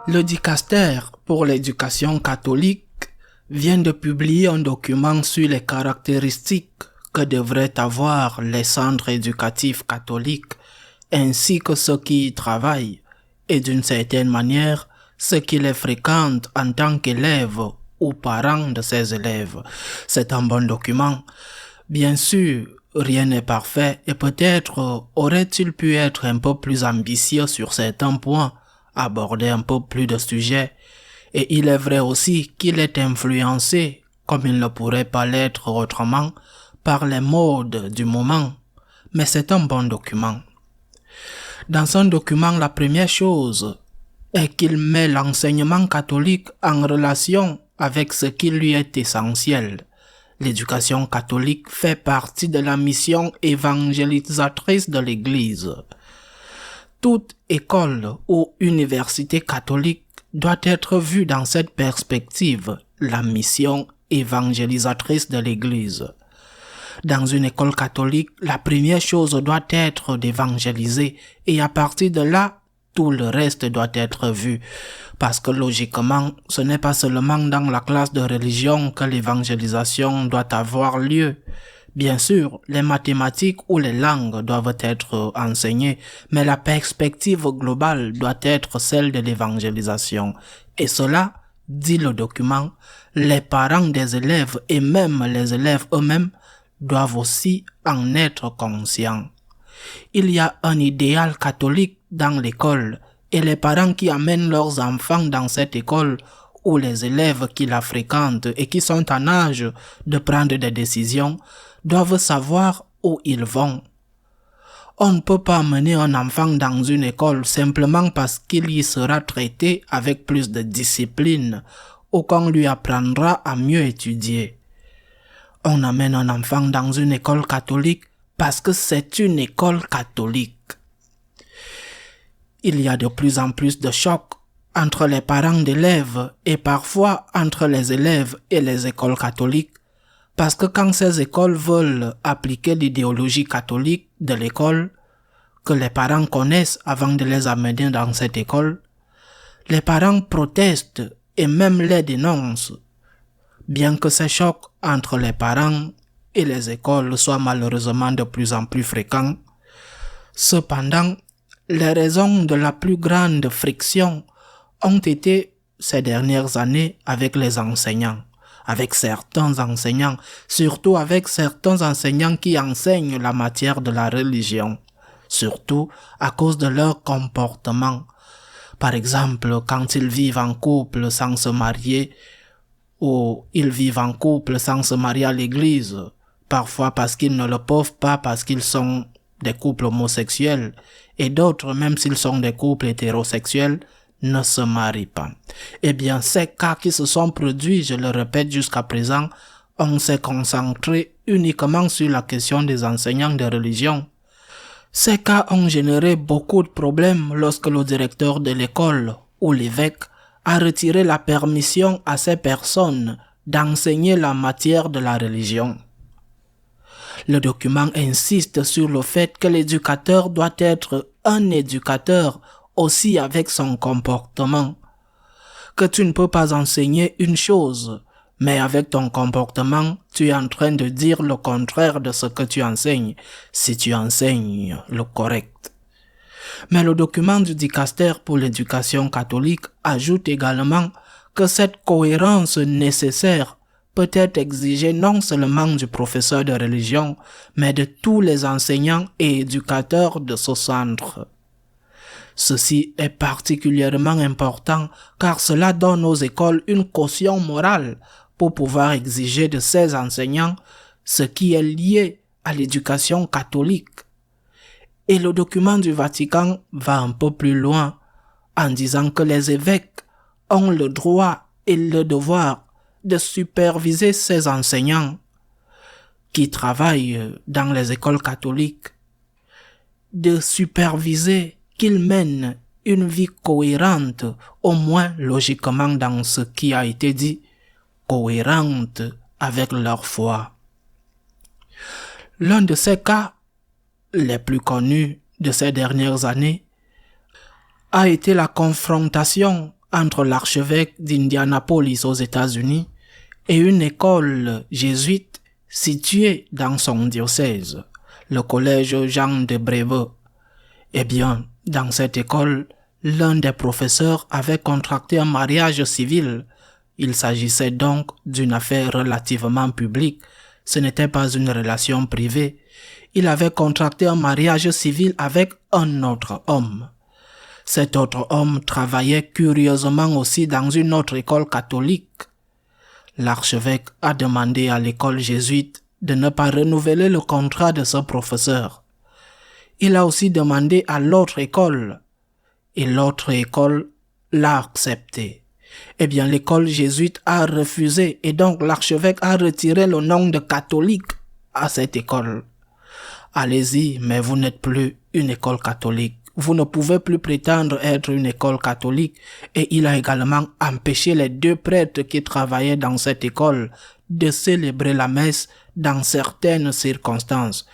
Le dicaster pour l'éducation catholique vient de publier un document sur les caractéristiques que devraient avoir les centres éducatifs catholiques ainsi que ceux qui y travaillent et d'une certaine manière ceux qui les fréquentent en tant qu'élèves ou parents de ces élèves. C'est un bon document. Bien sûr, rien n'est parfait et peut-être aurait-il pu être un peu plus ambitieux sur certains points, aborder un peu plus de sujets. Et il est vrai aussi qu'il est influencé, comme il ne pourrait pas l'être autrement, par les modes du moment. Mais c'est un bon document. Dans son document, la première chose est qu'il met l'enseignement catholique en relation avec ce qui lui est essentiel. L'éducation catholique fait partie de la mission évangélisatrice de l'Église. Toute école ou université catholique doit être vue dans cette perspective, la mission évangélisatrice de l'Église. Dans une école catholique, la première chose doit être d'évangéliser et à partir de là, tout le reste doit être vu. Parce que logiquement, ce n'est pas seulement dans la classe de religion que l'évangélisation doit avoir lieu. Bien sûr, les mathématiques ou les langues doivent être enseignées, mais la perspective globale doit être celle de l'évangélisation. Et cela, dit le document, les parents des élèves et même les élèves eux-mêmes doivent aussi en être conscients. Il y a un idéal catholique dans l'école et les parents qui amènent leurs enfants dans cette école ou les élèves qui la fréquentent et qui sont en âge de prendre des décisions doivent savoir où ils vont. On ne peut pas amener un enfant dans une école simplement parce qu'il y sera traité avec plus de discipline ou qu'on lui apprendra à mieux étudier. On amène un enfant dans une école catholique parce que c'est une école catholique. Il y a de plus en plus de chocs entre les parents d'élèves et parfois entre les élèves et les écoles catholiques parce que quand ces écoles veulent appliquer l'idéologie catholique de l'école que les parents connaissent avant de les amener dans cette école, les parents protestent et même les dénoncent. Bien que ces chocs entre les parents et les écoles soient malheureusement de plus en plus fréquents, cependant, les raisons de la plus grande friction ont été ces dernières années avec les enseignants, avec certains enseignants, surtout avec certains enseignants qui enseignent la matière de la religion, surtout à cause de leur comportement. Par exemple, quand ils vivent en couple sans se marier, ou ils vivent en couple sans se marier à l'église, parfois parce qu'ils ne le peuvent pas parce qu'ils sont des couples homosexuels, et d'autres, même s'ils sont des couples hétérosexuels, ne se marient pas. Eh bien, ces cas qui se sont produits, je le répète jusqu'à présent, on s'est concentré uniquement sur la question des enseignants de religion. Ces cas ont généré beaucoup de problèmes lorsque le directeur de l'école ou l'évêque a retiré la permission à ces personnes d'enseigner la matière de la religion. Le document insiste sur le fait que l'éducateur doit être un éducateur aussi avec son comportement. Que tu ne peux pas enseigner une chose, mais avec ton comportement, tu es en train de dire le contraire de ce que tu enseignes, si tu enseignes le correct. Mais le document du dicaster pour l'éducation catholique ajoute également que cette cohérence nécessaire peut être exigée non seulement du professeur de religion, mais de tous les enseignants et éducateurs de ce centre. Ceci est particulièrement important car cela donne aux écoles une caution morale pour pouvoir exiger de ces enseignants ce qui est lié à l'éducation catholique. Et le document du Vatican va un peu plus loin en disant que les évêques ont le droit et le devoir de superviser ces enseignants qui travaillent dans les écoles catholiques, de superviser qu'ils mènent une vie cohérente, au moins logiquement dans ce qui a été dit, cohérente avec leur foi. L'un de ces cas les plus connus de ces dernières années a été la confrontation entre l'archevêque d'Indianapolis aux États-Unis et une école jésuite située dans son diocèse, le collège Jean de Brébeuf. Eh bien, dans cette école, l'un des professeurs avait contracté un mariage civil. Il s'agissait donc d'une affaire relativement publique. Ce n'était pas une relation privée. Il avait contracté un mariage civil avec un autre homme. Cet autre homme travaillait curieusement aussi dans une autre école catholique. L'archevêque a demandé à l'école jésuite de ne pas renouveler le contrat de ce professeur. Il a aussi demandé à l'autre école, et l'autre école l'a accepté. Eh bien, l'école jésuite a refusé, et donc l'archevêque a retiré le nom de catholique à cette école. Allez-y, mais vous n'êtes plus une école catholique. Vous ne pouvez plus prétendre être une école catholique. Et il a également empêché les 2 prêtres qui travaillaient dans cette école de célébrer la messe dans certaines circonstances.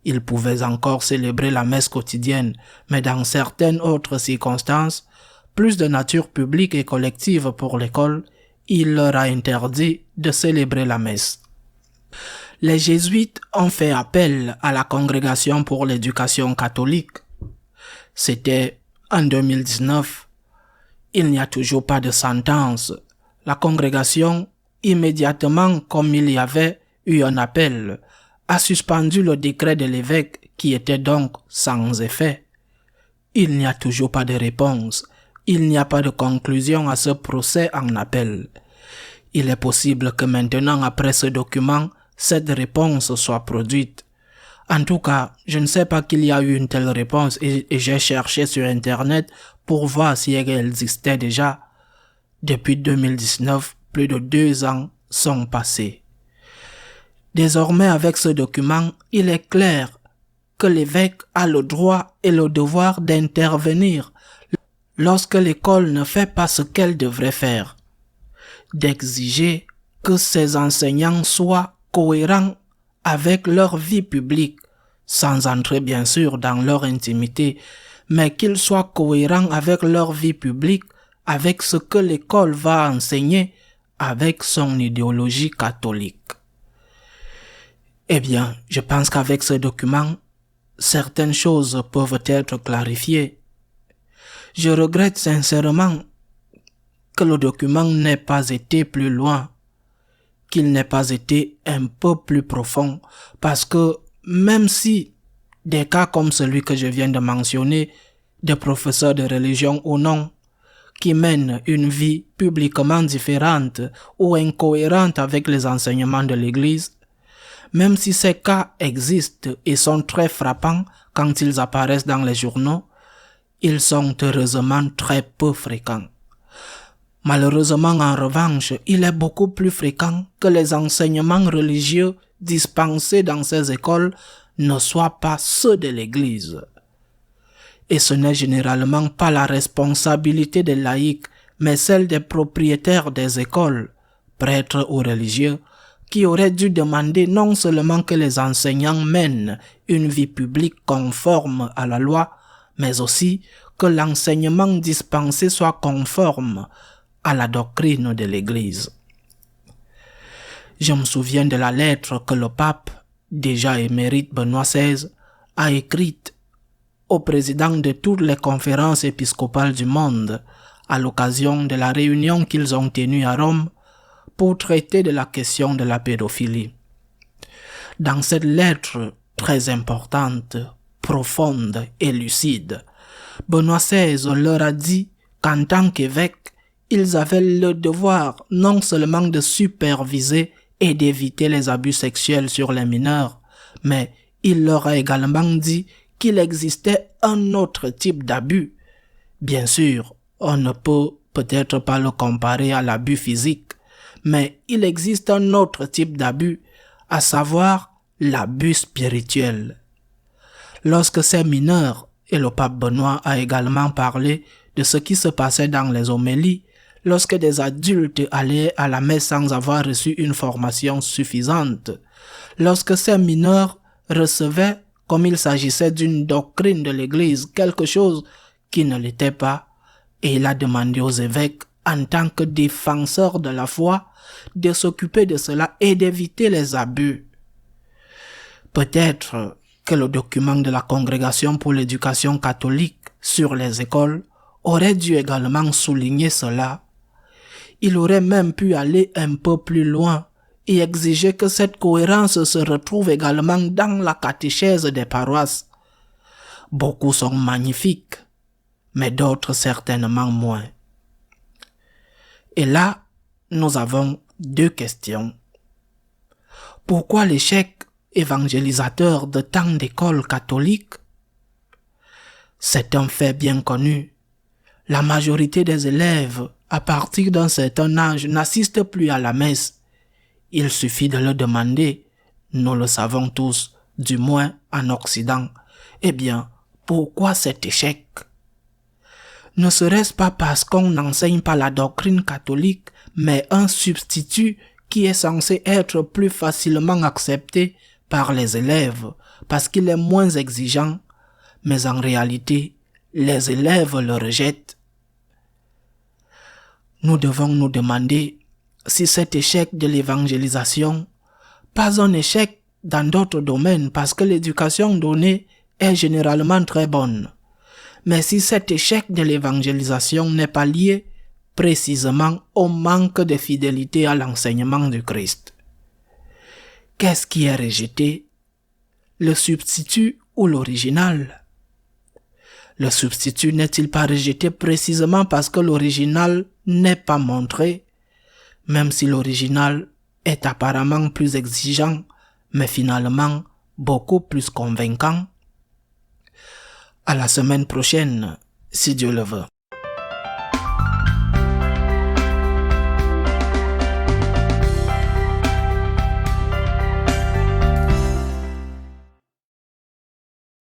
Ils pouvaient encore célébrer la messe quotidienne, mais dans certaines autres circonstances, plus de nature publique et collective pour l'école, il leur a interdit de célébrer la messe. Les jésuites ont fait appel à la Congrégation pour l'éducation catholique. C'était en 2019. Il n'y a toujours pas de sentence. La congrégation, immédiatement comme il y avait eu un appel, a suspendu le décret de l'évêque qui était donc sans effet. Il n'y a toujours pas de réponse. Il n'y a pas de conclusion à ce procès en appel. Il est possible que maintenant, après ce document, cette réponse soit produite. En tout cas, je ne sais pas qu'il y a eu une telle réponse et j'ai cherché sur Internet pour voir si elle existait déjà. Depuis 2019, plus de 2 ans sont passés. Désormais, avec ce document, il est clair que l'évêque a le droit et le devoir d'intervenir lorsque l'école ne fait pas ce qu'elle devrait faire, d'exiger que ses enseignants soient cohérents avec leur vie publique, sans entrer bien sûr dans leur intimité, mais qu'ils soient cohérents avec leur vie publique, avec ce que l'école va enseigner, avec son idéologie catholique. Eh bien, je pense qu'avec ce document, certaines choses peuvent être clarifiées. Je regrette sincèrement que le document n'ait pas été plus loin, qu'il n'ait pas été un peu plus profond, parce que même si des cas comme celui que je viens de mentionner, des professeurs de religion ou non, qui mènent une vie publiquement différente ou incohérente avec les enseignements de l'Église, même si ces cas existent et sont très frappants quand ils apparaissent dans les journaux, ils sont heureusement très peu fréquents. Malheureusement, en revanche, il est beaucoup plus fréquent que les enseignements religieux dispensés dans ces écoles ne soient pas ceux de l'Église. Et ce n'est généralement pas la responsabilité des laïcs, mais celle des propriétaires des écoles, prêtres ou religieux, qui auraient dû demander non seulement que les enseignants mènent une vie publique conforme à la loi, mais aussi que l'enseignement dispensé soit conforme à la doctrine de l'Église. Je me souviens de la lettre que le pape, déjà émérite Benoît XVI, a écrite au président de toutes les conférences épiscopales du monde à l'occasion de la réunion qu'ils ont tenue à Rome pour traiter de la question de la pédophilie. Dans cette lettre très importante, profonde et lucide, Benoît XVI leur a dit qu'en tant qu'évêque, ils avaient le devoir non seulement de superviser et d'éviter les abus sexuels sur les mineurs, mais il leur a également dit qu'il existait un autre type d'abus. Bien sûr, on ne peut peut-être pas le comparer à l'abus physique, mais il existe un autre type d'abus, à savoir l'abus spirituel. Lorsque ces mineurs, et le pape Benoît a également parlé de ce qui se passait dans les homélies, lorsque des adultes allaient à la messe sans avoir reçu une formation suffisante, lorsque ces mineurs recevaient, comme il s'agissait d'une doctrine de l'Église, quelque chose qui ne l'était pas, et il a demandé aux évêques en tant que défenseur de la foi, de s'occuper de cela et d'éviter les abus. Peut-être que le document de la Congrégation pour l'éducation catholique sur les écoles aurait dû également souligner cela. Il aurait même pu aller un peu plus loin et exiger que cette cohérence se retrouve également dans la catéchèse des paroisses. Beaucoup sont magnifiques, mais d'autres certainement moins. Et là, nous avons deux questions. Pourquoi l'échec évangélisateur de tant d'écoles catholiques? C'est un fait bien connu. La majorité des élèves, à partir d'un certain âge, n'assistent plus à la messe. Il suffit de le demander, nous le savons tous, du moins en Occident. Eh bien, pourquoi cet échec? Ne serait-ce pas parce qu'on n'enseigne pas la doctrine catholique, mais un substitut qui est censé être plus facilement accepté par les élèves, parce qu'il est moins exigeant, mais en réalité, les élèves le rejettent. Nous devons nous demander si cet échec de l'évangélisation, pas un échec dans d'autres domaines, parce que l'éducation donnée est généralement très bonne, mais si cet échec de l'évangélisation n'est pas lié précisément au manque de fidélité à l'enseignement du Christ. Qu'est-ce qui est rejeté? Le substitut ou l'original? Le substitut n'est-il pas rejeté précisément parce que l'original n'est pas montré, même si l'original est apparemment plus exigeant, mais finalement beaucoup plus convaincant? À la semaine prochaine, si Dieu le veut.